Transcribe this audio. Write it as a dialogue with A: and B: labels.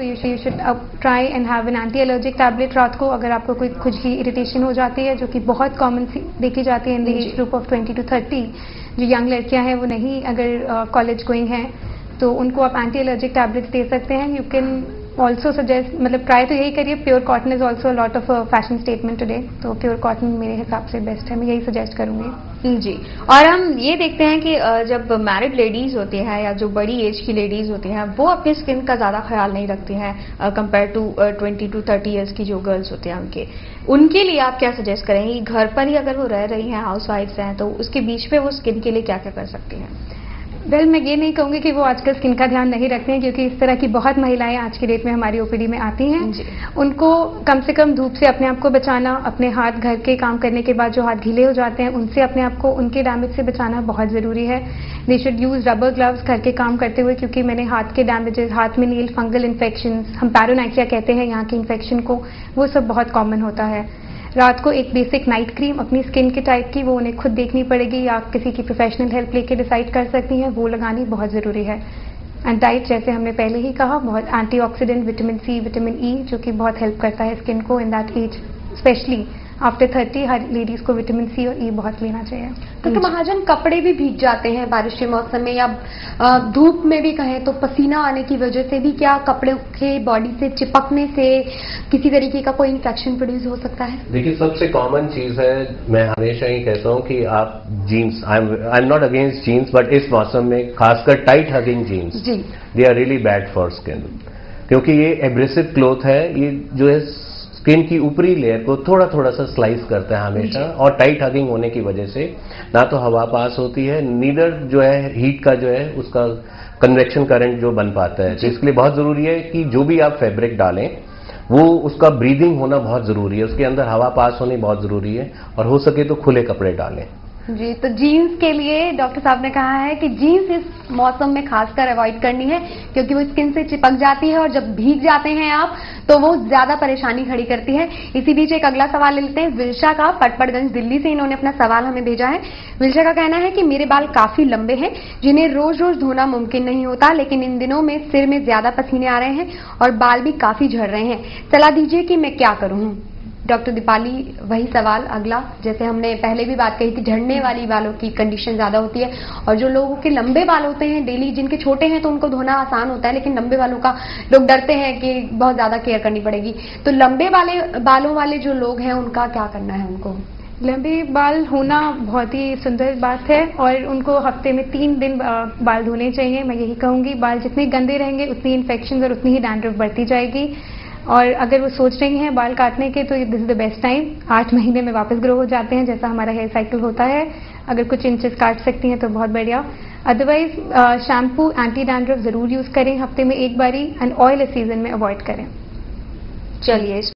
A: You should try and have an anti allergic tablet रात को, अगर आपको कोई खुजली इरिटेशन हो जाती है, जो कि बहुत कॉमन देखी जाती है in the age group of 20 to 30। जो यंग लड़कियां हैं वो नहीं अगर कॉलेज गोइंग हैं तो उनको आप एंटी एलर्जिक टैबलेट्स दे सकते हैं। यू कैन ऑल्सो सजेस्ट, मतलब ट्राई तो यही करिए, pure cotton is also lot of fashion statement today, तो प्योर कॉटन मेरे हिसाब से बेस्ट है, मैं यही सजेस्ट करूंगी
B: जी। और हम ये देखते हैं कि जब मैरिड लेडीज होती हैं या जो बड़ी एज की लेडीज होती हैं वो अपनी स्किन का ज्यादा ख्याल नहीं रखती हैं कंपेयर टू 20 to 30 ईयर्स की जो गर्ल्स होते हैं उनके लिए आप क्या सजेस्ट करेंगे? घर पर ही अगर वो रह रही हैं, हाउस वाइफ्स हैं, तो उसके बीच में वो स्किन के लिए क्या क्या कर सकती हैं?
A: वेल, मैं ये नहीं कहूंगी कि वो आजकल स्किन का ध्यान नहीं रखते हैं, क्योंकि इस तरह की बहुत महिलाएं आज की डेट में हमारी ओपीडी में आती हैं। उनको कम से कम धूप से अपने आप को बचाना, अपने हाथ घर के काम करने के बाद जो हाथ गीले हो जाते हैं उनसे अपने आप को उनके डैमेज से बचाना बहुत जरूरी है। They should use rubber gloves घर के काम करते हुए, क्योंकि मैंने हाथ के डैमेजेस, हाथ में नील फंगल इन्फेक्शन, हम पैरोनाइकिया कहते हैं यहाँ के इन्फेक्शन को, वो सब बहुत कॉमन होता है। रात को एक बेसिक नाइट क्रीम अपनी स्किन के टाइप की, वो उन्हें खुद देखनी पड़ेगी या किसी की प्रोफेशनल हेल्प लेके डिसाइड कर सकती हैं, वो लगानी बहुत जरूरी है। एंड डाइट, जैसे हमने पहले ही कहा, बहुत antioxidant, vitamin C, vitamin E, जो कि बहुत हेल्प करता है स्किन को in that age, especially after 30 हर लेडीज को विटामिन सी और ई बहुत लेना चाहिए।
C: तो महाजन, कपड़े भी भीग जाते हैं बारिश के मौसम में या धूप में भी कहें तो पसीना आने की वजह से भी क्या कपड़े के बॉडी से चिपकने से किसी तरीके का कोई इन्फेक्शन प्रोड्यूस हो सकता है?
D: देखिए, सबसे कॉमन चीज है, मैं हमेशा ही कहता हूं कि आप jeans, I am not against jeans, but इस मौसम में खासकर tight hugging jeans, they are really bad for skin, क्योंकि ये एब्रेसिव क्लोथ है, ये जो है स्किन की ऊपरी लेयर को थोड़ा थोड़ा सा स्लाइस करता है हमेशा, और टाइट हगिंग होने की वजह से ना तो हवा पास होती है, नीदर जो है हीट का जो है उसका कन्वेक्शन करंट जो बन पाता है। तो इसके लिए बहुत जरूरी है कि जो भी आप फैब्रिक डालें वो उसका ब्रीदिंग होना बहुत जरूरी है, उसके अंदर हवा पास होनी बहुत जरूरी है, और हो सके तो खुले कपड़े डालें।
C: जी, तो जीन्स के लिए डॉक्टर साहब ने कहा है कि जीन्स इस मौसम में खासकर अवॉइड करनी है, क्योंकि वो स्किन से चिपक जाती है और जब भीग जाते हैं आप तो वो ज्यादा परेशानी खड़ी करती है। इसी बीच एक अगला सवाल ले लेते हैं विल्शा का, पटपड़गंज दिल्ली से इन्होंने अपना सवाल हमें भेजा है। विल्शा का कहना है कि मेरे बाल काफी लंबे हैं जिन्हें रोज रोज धोना मुमकिन नहीं होता, लेकिन इन दिनों में सिर में ज्यादा पसीने आ रहे हैं और बाल भी काफी झड़ रहे हैं, सलाह दीजिए कि मैं क्या करूं? डॉक्टर दीपाली, वही सवाल अगला, जैसे हमने पहले भी बात कही कि झड़ने वाली बालों की कंडीशन ज्यादा होती है, और जो लोगों के लंबे बाल होते हैं डेली, जिनके छोटे हैं तो उनको धोना आसान होता है, लेकिन लंबे बालों का लोग डरते हैं कि बहुत ज्यादा केयर करनी पड़ेगी, तो लंबे बालों वाले जो लोग हैं उनका क्या करना है? उनको
A: लंबे बाल होना बहुत ही सुंदर बात है, और उनको हफ्ते में 3 दिन बाल धोने चाहिए। मैं यही कहूंगी, बाल जितने गंदे रहेंगे उतनी इन्फेक्शन और उतनी ही डैंड्रफ बढ़ती जाएगी। और अगर वो सोच रही हैं बाल काटने के, तो this is the best time. 8 महीने में वापस ग्रो हो जाते हैं, जैसा हमारा हेयर साइकिल होता है। अगर कुछ इंचेस काट सकती हैं तो बहुत बढ़िया। अदरवाइज शैम्पू, एंटी डैंड्रफ जरूर यूज करें हफ्ते में 1 बारी, एंड ऑयल इस सीजन में अवॉइड करें।
B: चलिए।